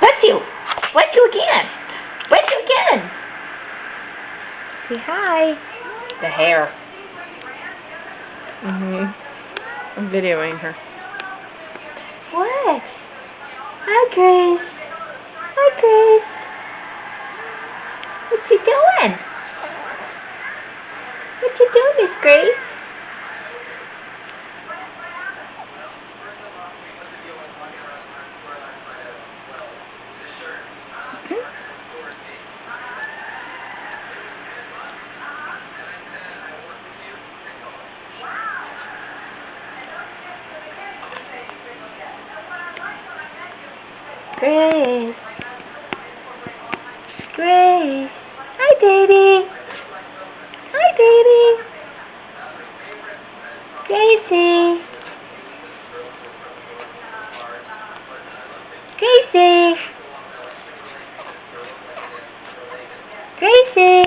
Wet you! Wet you again! Wet you again! Say hi. The hair. I'm videoing her. What? Hi, Grace. Hi, Grace. What you doing? What you doing, Miss Grace? Grace. Grace. Hi, baby. Hi, baby. Gracie. Gracie. Gracie.